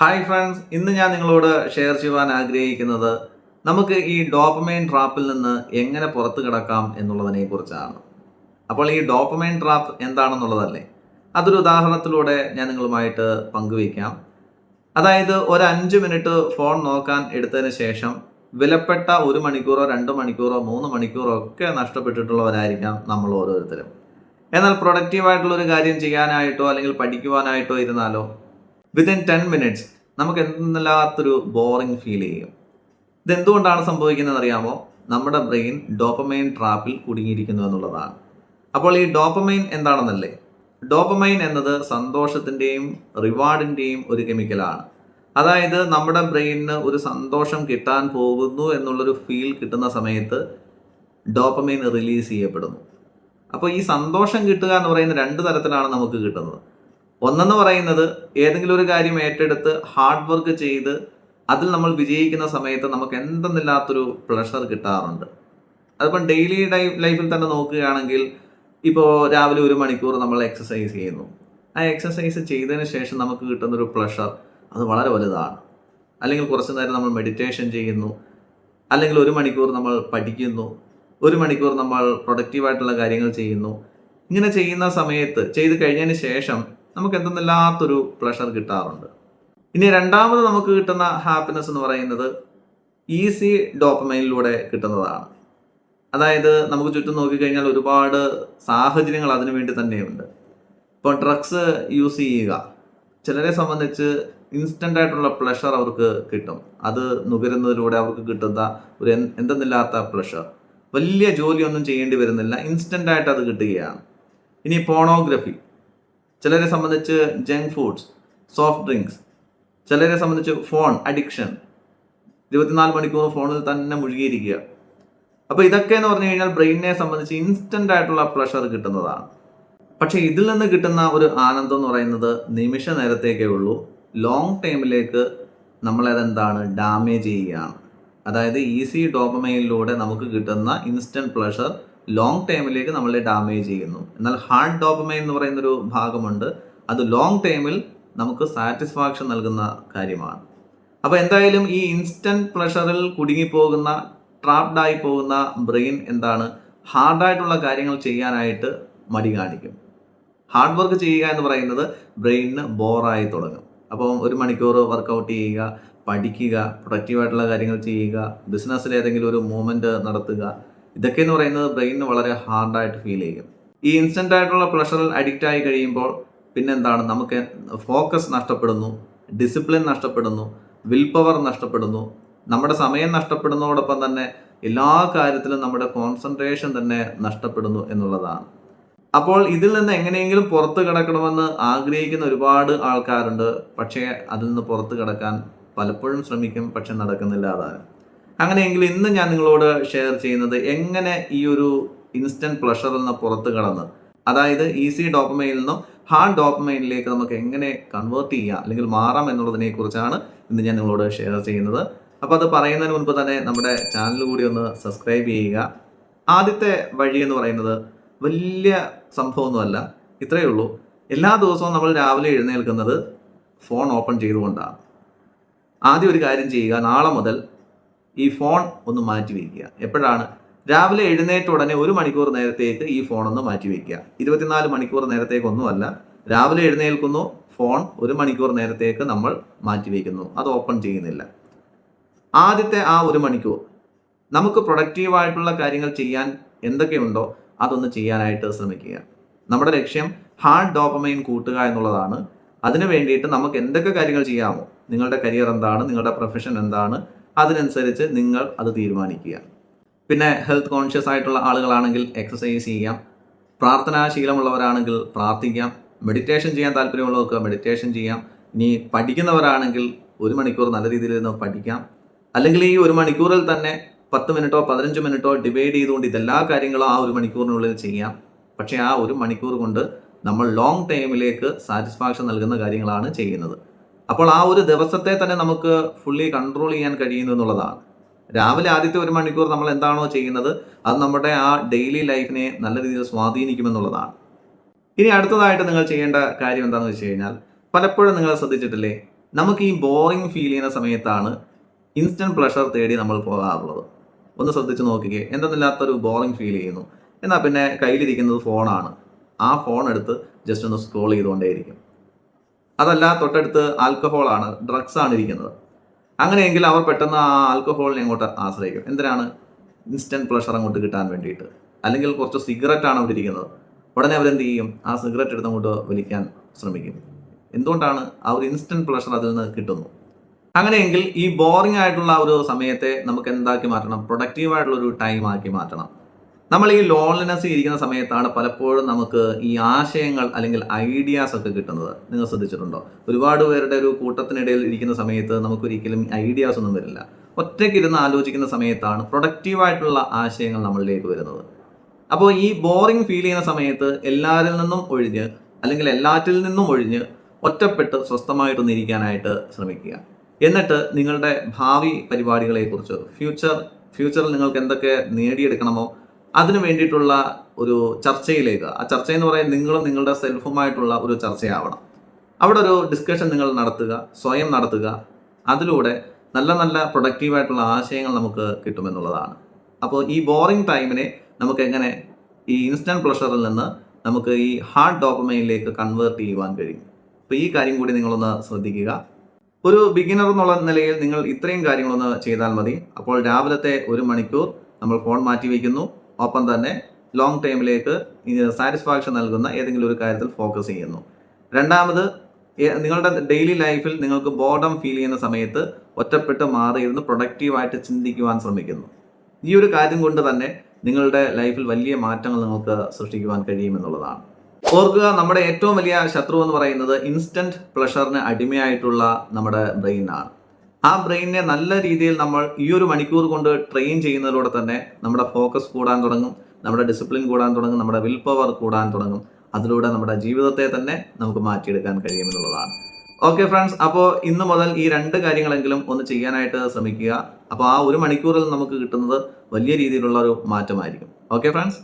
Hi friends, ഇന്ന് ഞാൻ നിങ്ങളോട് ഷെയർ ചെയ്യുവാൻ ആഗ്രഹിക്കുന്നത് നമുക്ക് ഈ ഡോപ്പമൈൻ ട്രാപ്പിൽ നിന്ന് എങ്ങനെ പുറത്തു കിടക്കാം എന്നുള്ളതിനെ കുറിച്ചാണ്. അപ്പോൾ ഈ ഡോപ്പമൈൻ ട്രാപ്പ് എന്താണെന്നുള്ളതല്ലേ, അതൊരു ഉദാഹരണത്തിലൂടെ ഞാൻ നിങ്ങളുമായിട്ട് പങ്കുവയ്ക്കാം. അതായത് ഒരു 5 മിനിറ്റ് ഫോൺ നോക്കാൻ എടുത്തതിന് ശേഷം വിലപ്പെട്ട 1 മണിക്കൂറോ 2 മണിക്കൂറോ 3 മണിക്കൂറോ ഒക്കെ നഷ്ടപ്പെട്ടിട്ടുള്ളവരായിരിക്കാം നമ്മൾ ഓരോരുത്തരും. എന്നാൽ പ്രൊഡക്റ്റീവായിട്ടുള്ളൊരു കാര്യം ചെയ്യാനായിട്ടോ അല്ലെങ്കിൽ പഠിക്കുവാനായിട്ടോ ഇരുന്നാലോ വിത്തിൻ 10 മിനിറ്റ്സ് നമുക്ക് എന്തെല്ലാത്തൊരു ബോറിംഗ് ഫീൽ ചെയ്യും. ഇതെന്തുകൊണ്ടാണ് സംഭവിക്കുന്നത് അറിയാമോ? നമ്മുടെ ബ്രെയിൻ ഡോപ്പമൈൻ ട്രാപ്പിൽ കുടുങ്ങിയിരിക്കുന്നു എന്നുള്ളതാണ്. അപ്പോൾ ഈ ഡോപ്പമൈൻ എന്താണെന്നല്ലേ? ഡോപ്പമൈൻ എന്നത് സന്തോഷത്തിൻ്റെയും റിവാർഡിൻ്റെയും ഒരു കെമിക്കലാണ്. അതായത് നമ്മുടെ ബ്രെയിനിന് ഒരു സന്തോഷം കിട്ടാൻ പോകുന്നു എന്നുള്ളൊരു ഫീൽ കിട്ടുന്ന സമയത്ത് ഡോപ്പമൈൻ റിലീസ് ചെയ്യപ്പെടുന്നു. അപ്പോൾ ഈ സന്തോഷം കിട്ടുക എന്ന് പറയുന്ന 2 തരത്തിലാണ് നമുക്ക് കിട്ടുന്നത്. ഒന്നെന്ന് പറയുന്നത് ഏതെങ്കിലും ഒരു കാര്യം ഏറ്റെടുത്ത് ഹാർഡ് വർക്ക് ചെയ്ത് അതിൽ നമ്മൾ വിജയിക്കുന്ന സമയത്ത് നമുക്ക് എന്തെന്നില്ലാത്തൊരു പ്ലഷർ കിട്ടാറുണ്ട്. അതിപ്പം ഡെയിലി ലൈഫിൽ തന്നെ നോക്കുകയാണെങ്കിൽ ഇപ്പോൾ രാവിലെ 1 മണിക്കൂർ നമ്മൾ എക്സസൈസ് ചെയ്യുന്നു. ആ എക്സസൈസ് ചെയ്തതിന് ശേഷം നമുക്ക് കിട്ടുന്നൊരു പ്ലഷർ അത് വളരെ വലുതാണ്. അല്ലെങ്കിൽ കുറച്ച് നേരം നമ്മൾ മെഡിറ്റേഷൻ ചെയ്യുന്നു, അല്ലെങ്കിൽ 1 മണിക്കൂർ നമ്മൾ പഠിക്കുന്നു, 1 മണിക്കൂർ നമ്മൾ പ്രൊഡക്റ്റീവായിട്ടുള്ള കാര്യങ്ങൾ ചെയ്യുന്നു. ഇങ്ങനെ ചെയ്യുന്ന സമയത്ത് ചെയ്ത് കഴിഞ്ഞതിന് ശേഷം നമുക്ക് എന്തെന്നില്ലാത്തൊരു പ്ലഷർ കിട്ടാറുണ്ട്. ഇനി രണ്ടാമത് നമുക്ക് കിട്ടുന്ന ഹാപ്പിനെസ് എന്ന് പറയുന്നത് ഈസി ഡോപ്പമൈനിലൂടെ കിട്ടുന്നതാണ്. അതായത് നമുക്ക് ചുറ്റും നോക്കിക്കഴിഞ്ഞാൽ ഒരുപാട് സാഹചര്യങ്ങൾ അതിനു വേണ്ടി തന്നെയുണ്ട്. ഇപ്പോൾ ഡ്രഗ്സ് യൂസ് ചെയ്യുക, ചിലരെ സംബന്ധിച്ച് ഇൻസ്റ്റൻ്റ് ആയിട്ടുള്ള പ്ലഷർ അവർക്ക് കിട്ടും. അത് നുകരുന്നതിലൂടെ അവർക്ക് കിട്ടുന്ന ഒരു എന്തെന്നില്ലാത്ത പ്ലഷർ. വലിയ ജോലിയൊന്നും ചെയ്യേണ്ടി വരുന്നില്ല, ഇൻസ്റ്റൻ്റ് ആയിട്ട് അത് കിട്ടുകയാണ്. ഇനി പോണോഗ്രഫി, ചിലരെ സംബന്ധിച്ച് ജങ്ക് ഫുഡ്സ്, സോഫ്റ്റ് ഡ്രിങ്ക്സ്, ചിലരെ സംബന്ധിച്ച് ഫോൺ അഡിക്ഷൻ, 24 മണിക്കൂർ ഫോണിൽ തന്നെ മുഴുകിയിരിക്കുക. അപ്പോൾ ഇതൊക്കെ എന്ന് പറഞ്ഞു കഴിഞ്ഞാൽ ബ്രെയിനിനെ സംബന്ധിച്ച് ഇൻസ്റ്റൻ്റ് ആയിട്ടുള്ള പ്ലഷർ കിട്ടുന്നതാണ്. പക്ഷേ ഇതിൽ നിന്ന് കിട്ടുന്ന ഒരു ആനന്ദം എന്ന് പറയുന്നത് നിമിഷ നേരത്തേക്കേ ഉള്ളൂ. ലോങ് ടൈമിലേക്ക് നമ്മളതെന്താണ് ഡാമേജ് ചെയ്യുകയാണ്. അതായത് ഈസി ഡോപ്പമൈനിലൂടെ നമുക്ക് കിട്ടുന്ന ഇൻസ്റ്റൻറ്റ് പ്ലഷർ ലോങ് ടൈമിലേക്ക് നമ്മളെ ഡാമേജ് ചെയ്യുന്നു. എന്നാൽ ഹാർഡ് ഡോപ്പമൈൻ എന്ന് പറയുന്നൊരു ഭാഗമുണ്ട്, അത് ലോങ് ടൈമിൽ നമുക്ക് സാറ്റിസ്ഫാക്ഷൻ നൽകുന്ന കാര്യമാണ്. അപ്പോൾ എന്തായാലും ഈ ഇൻസ്റ്റൻറ്റ് പ്ലഷറിൽ കുടുങ്ങിപ്പോകുന്ന, ട്രാപ്ഡായി പോകുന്ന ബ്രെയിൻ എന്താണ്, ഹാർഡായിട്ടുള്ള കാര്യങ്ങൾ ചെയ്യാനായിട്ട് മടി കാണിക്കും. ഹാർഡ് വർക്ക് ചെയ്യുക എന്ന് പറയുന്നത് ബ്രെയിനിന് ബോറായി തുടങ്ങും. അപ്പോൾ 1 മണിക്കൂർ വർക്കൗട്ട് ചെയ്യുക, പഠിക്കുക, പ്രൊഡക്റ്റീവായിട്ടുള്ള കാര്യങ്ങൾ ചെയ്യുക, ബിസിനസ്സിൽ ഏതെങ്കിലും ഒരു മൂവ്മെൻറ്റ് നടത്തുക, ഇതൊക്കെ എന്ന് പറയുന്നത് ബ്രെയിനിന് വളരെ ഹാർഡായിട്ട് ഫീൽ ചെയ്യും. ഈ ഇൻസ്റ്റൻ്റ് ആയിട്ടുള്ള പ്ലഷറിൽ അഡിക്റ്റ് ആയി കഴിയുമ്പോൾ പിന്നെന്താണ്, നമുക്ക് ഫോക്കസ് നഷ്ടപ്പെടുന്നു, ഡിസിപ്ലിൻ നഷ്ടപ്പെടുന്നു, വിൽ പവർ നഷ്ടപ്പെടുന്നു, നമ്മുടെ സമയം നഷ്ടപ്പെടുന്നതോടൊപ്പം തന്നെ എല്ലാ കാര്യത്തിലും നമ്മുടെ കോൺസെൻട്രേഷൻ തന്നെ നഷ്ടപ്പെടുന്നു എന്നുള്ളതാണ്. അപ്പോൾ ഇതിൽ നിന്ന് എങ്ങനെയെങ്കിലും പുറത്ത് കിടക്കണമെന്ന് ആഗ്രഹിക്കുന്ന ഒരുപാട് ആൾക്കാരുണ്ട്. പക്ഷേ അതിൽ നിന്ന് പുറത്ത് കിടക്കാൻ പലപ്പോഴും ശ്രമിക്കും, പക്ഷെ നടക്കുന്നില്ല അതാണ്. അങ്ങനെയെങ്കിൽ ഇന്ന് ഞാൻ നിങ്ങളോട് ഷെയർ ചെയ്യുന്നത് എങ്ങനെ ഈ ഒരു ഇൻസ്റ്റൻറ്റ് പ്ലഷറിൽ നിന്ന് പുറത്ത് കടന്ന്, അതായത് ഈസി ഡോപ്പമൈനിൽ നിന്നും ഹാർഡ് ഡോപ്പമൈനിലേക്ക് നമുക്ക് എങ്ങനെ കൺവേർട്ട് ചെയ്യാം അല്ലെങ്കിൽ മാറാം എന്നുള്ളതിനെ കുറിച്ചാണ് ഇന്ന് ഞാൻ നിങ്ങളോട് ഷെയർ ചെയ്യുന്നത്. അപ്പോൾ അത് പറയുന്നതിന് മുൻപ് തന്നെ നമ്മുടെ ചാനൽ കൂടി ഒന്ന് സബ്സ്ക്രൈബ് ചെയ്യുക. ആദ്യത്തെ വഴി എന്ന് പറയുന്നത് വലിയ സംഭവമൊന്നുമല്ല, ഇത്രയേ ഉള്ളൂ. എല്ലാ ദിവസവും നമ്മൾ രാവിലെ എഴുന്നേൽക്കുന്നത് ഫോൺ ഓപ്പൺ ചെയ്തുകൊണ്ടാണ്. ആദ്യം ഒരു കാര്യം ചെയ്യുക, നാളെ മുതൽ ഈ ഫോൺ ഒന്ന് മാറ്റി വയ്ക്കുക. എപ്പോഴാണ്? രാവിലെ എഴുന്നേറ്റ ഉടനെ 1 മണിക്കൂർ നേരത്തേക്ക് ഈ ഫോൺ ഒന്ന് മാറ്റി വയ്ക്കുക. 24 മണിക്കൂർ നേരത്തേക്കൊന്നുമല്ല, രാവിലെ എഴുന്നേൽക്കുന്നു, ഫോൺ 1 മണിക്കൂർ നേരത്തേക്ക് നമ്മൾ മാറ്റി വയ്ക്കുന്നു, അത് ഓപ്പൺ ചെയ്യുന്നില്ല. ആദ്യത്തെ ആ 1 മണിക്കൂർ നമുക്ക് പ്രൊഡക്റ്റീവായിട്ടുള്ള കാര്യങ്ങൾ ചെയ്യാൻ എന്തൊക്കെയുണ്ടോ അതൊന്ന് ചെയ്യാനായിട്ട് ശ്രമിക്കുക. നമ്മുടെ ലക്ഷ്യം ഹാർഡ് ഡോപ്പമൈൻ കൂട്ടുക എന്നുള്ളതാണ്. അതിനു വേണ്ടിയിട്ട് നമുക്ക് എന്തൊക്കെ കാര്യങ്ങൾ ചെയ്യാമോ, നിങ്ങളുടെ കരിയർ എന്താണ്, നിങ്ങളുടെ പ്രൊഫഷൻ എന്താണ്, അതിനനുസരിച്ച് നിങ്ങൾ അത് തീരുമാനിക്കുക. പിന്നെ ഹെൽത്ത് കോൺഷ്യസ് ആയിട്ടുള്ള ആളുകളാണെങ്കിൽ എക്സസൈസ് ചെയ്യാം, പ്രാർത്ഥനാശീലമുള്ളവരാണെങ്കിൽ പ്രാർത്ഥിക്കാം, മെഡിറ്റേഷൻ ചെയ്യാൻ താല്പര്യമുള്ളവർക്ക് മെഡിറ്റേഷൻ ചെയ്യാം. ഇനി പഠിക്കുന്നവരാണെങ്കിൽ 1 മണിക്കൂർ നല്ല രീതിയിൽ നിന്ന് പഠിക്കാം. അല്ലെങ്കിൽ ഈ 1 മണിക്കൂറിൽ തന്നെ 10 മിനിറ്റോ 15 മിനിറ്റോ ഡിവൈഡ് ചെയ്തുകൊണ്ട് ഇതെല്ലാ കാര്യങ്ങളും ആ 1 മണിക്കൂറിനുള്ളിൽ ചെയ്യാം. പക്ഷേ ആ 1 മണിക്കൂർ കൊണ്ട് നമ്മൾ ലോങ് ടൈമിലേക്ക് സാറ്റിസ്ഫാക്ഷൻ നൽകുന്ന കാര്യങ്ങളാണ് ചെയ്യുന്നത്. അപ്പോൾ ആ ഒരു ദിവസത്തെ തന്നെ നമുക്ക് ഫുള്ളി കൺട്രോൾ ചെയ്യാൻ കഴിയുന്നു എന്നുള്ളതാണ്. രാവിലെ ആദ്യത്തെ 1 മണിക്കൂർ നമ്മൾ എന്താണോ ചെയ്യുന്നത് അത് നമ്മുടെ ആ ഡെയിലി ലൈഫിനെ നല്ല രീതിയിൽ സ്വാധീനിക്കുമെന്നുള്ളതാണ്. ഇനി അടുത്തതായിട്ട് നിങ്ങൾ ചെയ്യേണ്ട കാര്യം എന്താണെന്ന് വെച്ച് കഴിഞ്ഞാൽ, പലപ്പോഴും നിങ്ങൾ ശ്രദ്ധിച്ചിട്ടില്ലേ, നമുക്ക് ഈ ബോറിംഗ് ഫീൽ ചെയ്യുന്ന സമയത്താണ് ഇൻസ്റ്റന്റ് പ്ലഷർ തേടി നമ്മൾ പോകാറുള്ളത്. ഒന്ന് ശ്രദ്ധിച്ച് നോക്കിക്കേ, എന്തെന്നില്ലാത്തൊരു ബോറിംഗ് ഫീൽ ചെയ്യുന്നു, എന്നാൽ പിന്നെ കയ്യിലിരിക്കുന്നത് ഫോണാണ്. ആ ഫോൺ എടുത്ത് ജസ്റ്റ് ഒന്ന് സ്ക്രോൾ ചെയ്തുകൊണ്ടേയിരിക്കും. അതല്ല, തൊട്ടടുത്ത് ആൽക്കഹോളാണ്, ഡ്രഗ്സ് ആണ് ഇരിക്കുന്നത്. അങ്ങനെയെങ്കിൽ അവർ പെട്ടെന്ന് ആ ആൽക്കഹോളിനെ അങ്ങോട്ട് ആശ്രയിക്കും. എന്തിനാണ്? ഇൻസ്റ്റന്റ് പ്ലഷർ അങ്ങോട്ട് കിട്ടാൻ വേണ്ടിയിട്ട്. അല്ലെങ്കിൽ കുറച്ച് സിഗരറ്റ് ആണ് അവിടെ ഇരിക്കുന്നത്, ഉടനെ അവരെന്ത് ചെയ്യും? ആ സിഗരറ്റ് എടുത്ത് അങ്ങോട്ട് വലിക്കാൻ ശ്രമിക്കും. എന്തുകൊണ്ടാണ്? ആ ഒരു ഇൻസ്റ്റന്റ് പ്ലഷർ അതിൽ നിന്ന് കിട്ടുന്നു. അങ്ങനെയെങ്കിൽ ഈ ബോറിംഗ് ആയിട്ടുള്ള ഒരു സമയത്തെ നമുക്ക് എന്താക്കി മാറ്റണം? പ്രൊഡക്റ്റീവ് ആയിട്ടുള്ള ഒരു ടൈം ആക്കി മാറ്റണം. നമ്മൾ ഈ ലോൺലിനെസ് ഇരിക്കുന്ന സമയത്താണ് പലപ്പോഴും നമുക്ക് ഈ ആശയങ്ങൾ അല്ലെങ്കിൽ ഐഡിയാസ് ഒക്കെ കിട്ടുന്നത്. നിങ്ങൾ ശ്രദ്ധിച്ചിട്ടുണ്ടോ? ഒരുപാട് പേരുടെ ഒരു കൂട്ടത്തിനിടയിൽ ഇരിക്കുന്ന സമയത്ത് നമുക്കൊരിക്കലും ഐഡിയാസ് ഒന്നും വരില്ല. ഒറ്റയ്ക്കിരുന്ന് ആലോചിക്കുന്ന സമയത്താണ് പ്രൊഡക്റ്റീവായിട്ടുള്ള ആശയങ്ങൾ നമ്മളിലേക്ക് വരുന്നത്. അപ്പോൾ ഈ ബോറിംഗ് ഫീൽ ചെയ്യുന്ന സമയത്ത് എല്ലാവരിൽ നിന്നും ഒഴിഞ്ഞ് അല്ലെങ്കിൽ എല്ലാറ്റിൽ നിന്നും ഒഴിഞ്ഞ് ഒറ്റപ്പെട്ട് സ്വസ്ഥമായിട്ടൊന്ന് ഇരിക്കാനായിട്ട് ശ്രമിക്കുക. എന്നിട്ട് നിങ്ങളുടെ ഭാവി പരിപാടികളെക്കുറിച്ച്, ഫ്യൂച്ചറിൽ നിങ്ങൾക്ക് എന്തൊക്കെ നേടിയെടുക്കണമോ അതിനു വേണ്ടിയിട്ടുള്ള ഒരു ചർച്ചയിലേക്ക്, ആ ചർച്ച എന്ന് പറയുന്നത് നിങ്ങളും നിങ്ങളുടെ സെൽഫുമായിട്ടുള്ള ഒരു ചർച്ചയാവണം. അവിടെ ഒരു ഡിസ്കഷൻ നിങ്ങൾ നടത്തുക, സ്വയം നടത്തുക. അതിലൂടെ നല്ല നല്ല പ്രൊഡക്റ്റീവായിട്ടുള്ള ആശയങ്ങൾ നമുക്ക് കിട്ടുമെന്നുള്ളതാണ്. അപ്പോൾ ഈ ബോറിംഗ് ടൈമിനെ നമുക്ക് എങ്ങനെ ഈ ഇൻസ്റ്റന്റ് പ്ലഷറിൽ നിന്ന് നമുക്ക് ഈ ഹാർഡ് ഡോപ്പമൈനിലേക്ക് കൺവേർട്ട് ചെയ്യുവാൻ കഴിയും. അപ്പോൾ ഈ കാര്യം കൂടി നിങ്ങളൊന്ന് ശ്രദ്ധിക്കുക. ഒരു ബിഗിനർ എന്നുള്ള നിലയിൽ നിങ്ങൾ ഇത്രയും കാര്യങ്ങളൊന്ന് ചെയ്താൽ മതി. അപ്പോൾ രാവിലത്തെ 1 മണിക്കൂർ നമ്മൾ ഫോൺ മാറ്റി വയ്ക്കുന്നു, ഒപ്പം തന്നെ ലോങ് ടൈമിലേക്ക് സാറ്റിസ്ഫാക്ഷൻ നൽകുന്ന ഏതെങ്കിലും ഒരു കാര്യത്തിൽ ഫോക്കസ് ചെയ്യുന്നു. രണ്ടാമത്, നിങ്ങളുടെ ഡെയിലി ലൈഫിൽ നിങ്ങൾക്ക് ബോർഡം ഫീൽ ചെയ്യുന്ന സമയത്ത് ഒറ്റപ്പെട്ട് മാറിയിരുന്ന് പ്രൊഡക്റ്റീവായിട്ട് ചിന്തിക്കുവാൻ ശ്രമിക്കുന്നു. ഈ ഒരു കാര്യം കൊണ്ട് തന്നെ നിങ്ങളുടെ ലൈഫിൽ വലിയ മാറ്റങ്ങൾ നിങ്ങൾക്ക് സൃഷ്ടിക്കുവാൻ കഴിയുമെന്നുള്ളതാണ്. ഓർക്കുക, നമ്മുടെ ഏറ്റവും വലിയ ശത്രു എന്ന് പറയുന്നത് ഇൻസ്റ്റന്റ് പ്ലഷറിന് അടിമയായിട്ടുള്ള നമ്മുടെ ബ്രെയിനാണ്. ആ ബ്രെയിനിനെ നല്ല രീതിയിൽ നമ്മൾ ഈ 1 മണിക്കൂർ കൊണ്ട് ട്രെയിൻ ചെയ്യുന്നതിലൂടെ തന്നെ നമ്മുടെ ഫോക്കസ് കൂടാൻ തുടങ്ങും, നമ്മുടെ ഡിസിപ്ലിൻ കൂടാൻ തുടങ്ങും, നമ്മുടെ വിൽ പവർ കൂടാൻ തുടങ്ങും. അതിലൂടെ നമ്മുടെ ജീവിതത്തെ തന്നെ നമുക്ക് മാറ്റിയെടുക്കാൻ കഴിയുമെന്നുള്ളതാണ്. ഓക്കെ ഫ്രണ്ട്സ്, അപ്പോൾ ഇന്ന് മുതൽ ഈ 2 കാര്യങ്ങളെങ്കിലും ഒന്ന് ചെയ്യാനായിട്ട് ശ്രമിക്കുക. അപ്പോൾ ആ 1 മണിക്കൂറിൽ നമുക്ക് കിട്ടുന്നത് വലിയ രീതിയിലുള്ള ഒരു മാറ്റമായിരിക്കും. Okay friends.